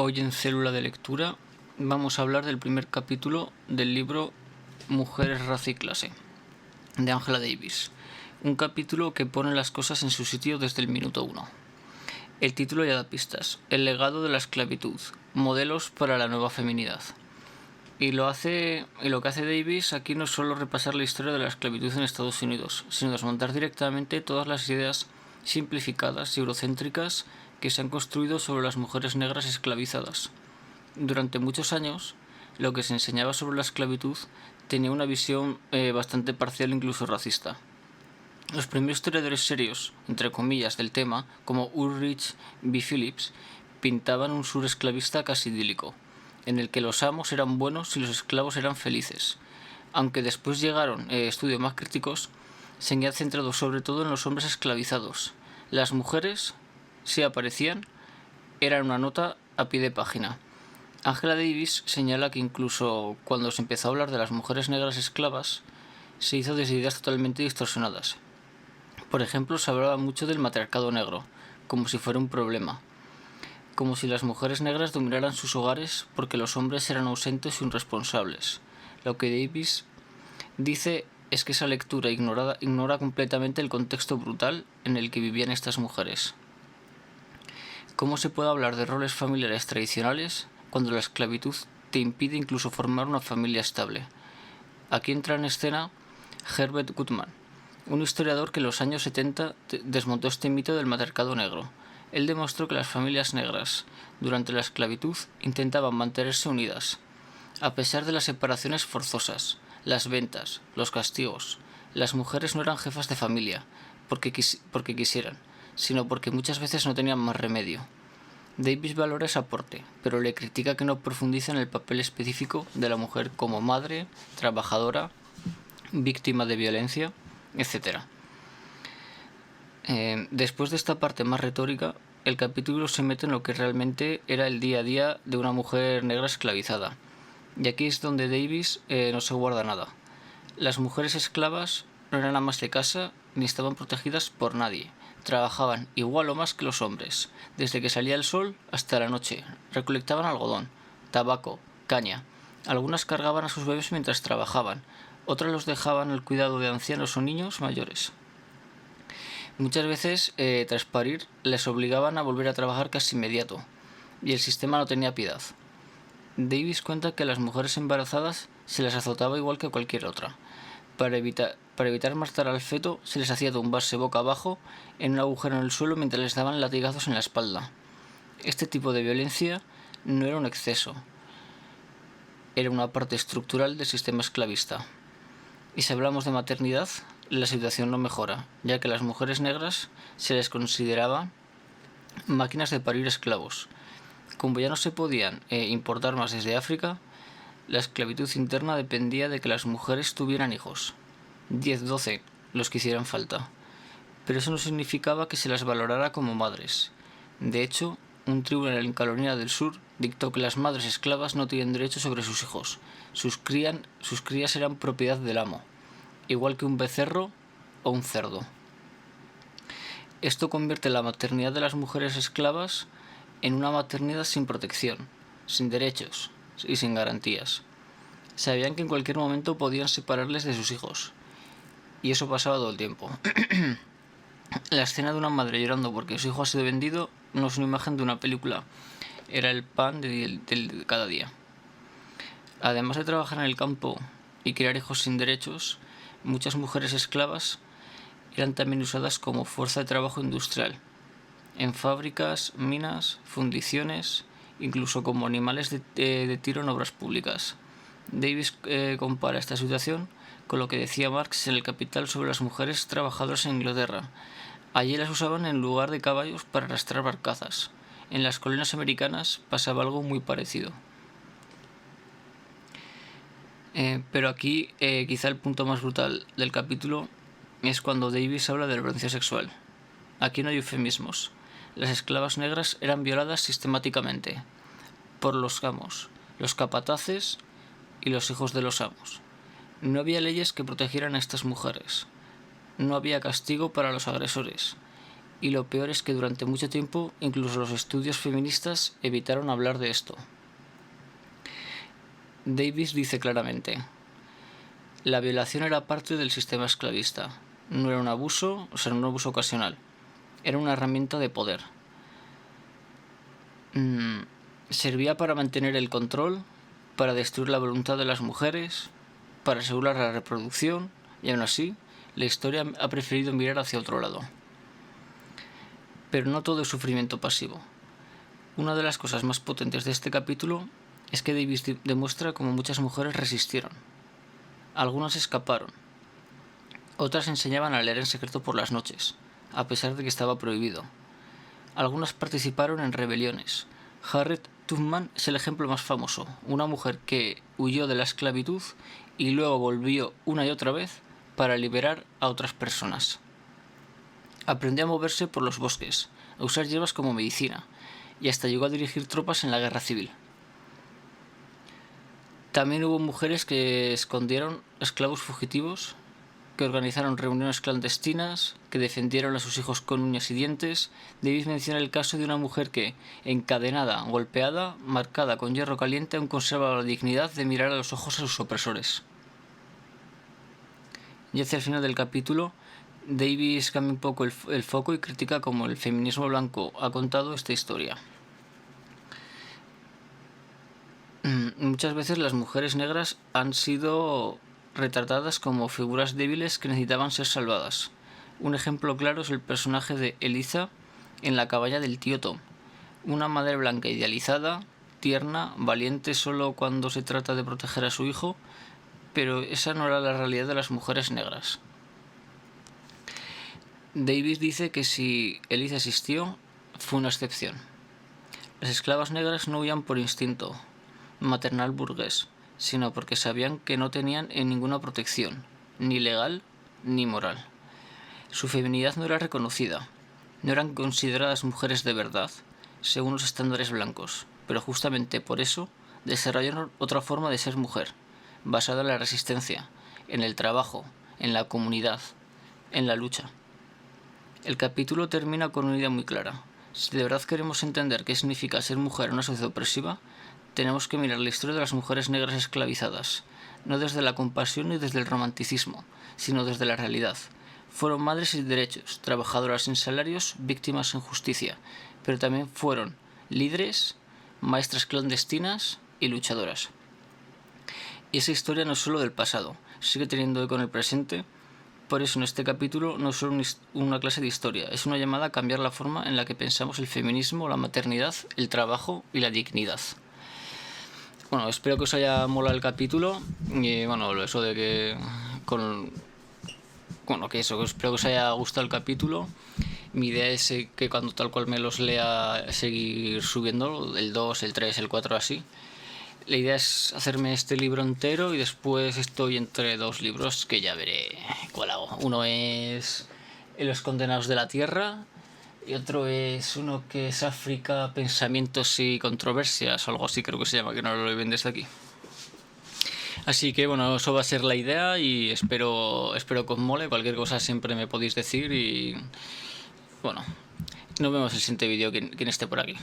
Hoy en Célula de Lectura vamos a hablar del primer capítulo del libro Mujeres, Raza y Clase, de Angela Davis. Un capítulo que pone las cosas en su sitio desde el minuto 1. El título ya da pistas: el legado de la esclavitud, modelos para la nueva feminidad. Y lo que hace Davis aquí no es solo repasar la historia de la esclavitud en Estados Unidos, sino desmontar directamente todas las ideas simplificadas y eurocéntricas que se han construido sobre las mujeres negras esclavizadas. Durante muchos años, lo que se enseñaba sobre la esclavitud tenía una visión bastante parcial, incluso racista. Los primeros historiadores serios, entre comillas, del tema, como Ulrich B. Phillips, pintaban un sur esclavista casi idílico, en el que los amos eran buenos y los esclavos eran felices. Aunque después llegaron estudios más críticos, se han centrado sobre todo en los hombres esclavizados. Las mujeres, si aparecían, eran una nota a pie de página. Angela Davis señala que incluso cuando se empezó a hablar de las mujeres negras esclavas, se hizo desde ideas totalmente distorsionadas. Por ejemplo, se hablaba mucho del matriarcado negro, como si fuera un problema, como si las mujeres negras dominaran sus hogares porque los hombres eran ausentes o irresponsables. Lo que Davis dice es que esa lectura ignora completamente el contexto brutal en el que vivían estas mujeres. ¿Cómo se puede hablar de roles familiares tradicionales cuando la esclavitud te impide incluso formar una familia estable? Aquí entra en escena Herbert Goodman, un historiador que en los años 70 desmontó este mito del matriarcado negro. Él demostró que las familias negras durante la esclavitud intentaban mantenerse unidas, a pesar de las separaciones forzosas, las ventas, los castigos. Las mujeres no eran jefas de familia porque quisieran, sino porque muchas veces no tenían más remedio. Davis valora ese aporte, pero le critica que no profundice en el papel específico de la mujer como madre, trabajadora, víctima de violencia, etc. Después de esta parte más retórica, el capítulo se mete en lo que realmente era el día a día de una mujer negra esclavizada. Y aquí es donde Davis no se guarda nada. Las mujeres esclavas no eran amas de casa ni estaban protegidas por nadie. Trabajaban igual o más que los hombres, desde que salía el sol hasta la noche. Recolectaban algodón, tabaco, caña. Algunas cargaban a sus bebés mientras trabajaban, otras los dejaban al cuidado de ancianos o niños mayores. Muchas veces, tras parir, les obligaban a volver a trabajar casi inmediato, y el sistema no tenía piedad. Davis cuenta que a las mujeres embarazadas se les azotaba igual que a cualquier otra. Para evitar matar al feto, se les hacía tumbarse boca abajo en un agujero en el suelo mientras les daban latigazos en la espalda. Este tipo de violencia no era un exceso, era una parte estructural del sistema esclavista. Y si hablamos de maternidad, la situación no mejora, ya que a las mujeres negras se les consideraba máquinas de parir esclavos. Como ya no se podían importar más desde África, la esclavitud interna dependía de que las mujeres tuvieran hijos, 10-12, los que hicieran falta. Pero eso no significaba que se las valorara como madres. De hecho, un tribunal en Carolina del Sur dictó que las madres esclavas no tenían derecho sobre sus hijos. Sus crías eran propiedad del amo, igual que un becerro o un cerdo. Esto convierte la maternidad de las mujeres esclavas en una maternidad sin protección, sin derechos y sin garantías. Sabían que en cualquier momento podían separarles de sus hijos, y eso pasaba todo el tiempo. La escena de una madre llorando porque su hijo ha sido vendido no es una imagen de una película, era el pan de cada día. Además de trabajar en el campo y criar hijos sin derechos, muchas mujeres esclavas eran también usadas como fuerza de trabajo industrial, en fábricas, minas, fundiciones, incluso como animales de tiro en obras públicas. Davis compara esta situación con lo que decía Marx en El Capital sobre las mujeres trabajadoras en Inglaterra. Allí las usaban en lugar de caballos para arrastrar barcazas. En las colonias americanas pasaba algo muy parecido. Pero aquí quizá el punto más brutal del capítulo es cuando Davis habla de la violencia sexual. Aquí no hay eufemismos. Las esclavas negras eran violadas sistemáticamente por los amos, los capataces y los hijos de los amos. No había leyes que protegieran a estas mujeres. No había castigo para los agresores. y lo peor es que durante mucho tiempo incluso los estudios feministas evitaron hablar de esto. Davis dice claramente: la violación era parte del sistema esclavista, no era un abuso ocasional, era una herramienta de poder. Servía para mantener el control, para destruir la voluntad de las mujeres, para asegurar la reproducción, y aún así, la historia ha preferido mirar hacia otro lado. Pero no todo es sufrimiento pasivo. Una de las cosas más potentes de este capítulo es que Davis demuestra cómo muchas mujeres resistieron. Algunas escaparon. Otras enseñaban a leer en secreto por las noches, a pesar de que estaba prohibido. Algunas participaron en rebeliones. Harriet Tubman es el ejemplo más famoso, una mujer que huyó de la esclavitud y luego volvió una y otra vez para liberar a otras personas. Aprendió a moverse por los bosques, a usar hierbas como medicina, y hasta llegó a dirigir tropas en la guerra civil. También hubo mujeres que escondieron esclavos fugitivos, que organizaron reuniones clandestinas, que defendieron a sus hijos con uñas y dientes. Davis menciona el caso de una mujer que, encadenada, golpeada, marcada con hierro caliente, aún conservaba la dignidad de mirar a los ojos a sus opresores. Y hacia el final del capítulo, Davis cambia un poco el foco y critica cómo el feminismo blanco ha contado esta historia. Muchas veces las mujeres negras han sido retratadas como figuras débiles que necesitaban ser salvadas. Un ejemplo claro es el personaje de Eliza en La cabaña del tío Tom, una madre blanca idealizada, tierna, valiente solo cuando se trata de proteger a su hijo, pero esa no era la realidad de las mujeres negras. Davis dice que si Eliza existió, fue una excepción. Las esclavas negras no huían por instinto maternal burgués, sino porque sabían que no tenían ninguna protección, ni legal ni moral. Su feminidad no era reconocida, no eran consideradas mujeres de verdad, según los estándares blancos, pero justamente por eso desarrollaron otra forma de ser mujer, basada en la resistencia, en el trabajo, en la comunidad, en la lucha. El capítulo termina con una idea muy clara. Si de verdad queremos entender qué significa ser mujer en una sociedad opresiva, tenemos que mirar la historia de las mujeres negras esclavizadas, no desde la compasión ni desde el romanticismo, sino desde la realidad. Fueron madres sin derechos, trabajadoras sin salarios, víctimas sin justicia, pero también fueron líderes, maestras clandestinas y luchadoras. Y esa historia no es solo del pasado, sigue teniendo eco en el presente. Por eso en este capítulo no es solo una clase de historia, es una llamada a cambiar la forma en la que pensamos el feminismo, la maternidad, el trabajo y la dignidad. Bueno, espero que os haya molado el capítulo y bueno, eso de que espero que os haya gustado el capítulo. Mi idea es que cuando tal cual me los lea seguir subiendo, el 2, el 3, el 4 así. La idea es hacerme este libro entero y después estoy entre dos libros que ya veré cuál hago. Uno es Los condenados de la tierra y otro es uno que es África, pensamientos y controversias o algo así creo que se llama, que no lo ven desde aquí. Así que bueno, eso va a ser la idea y espero que os mole. Cualquier cosa siempre me podéis decir y bueno, nos vemos en el siguiente vídeo quien esté por aquí.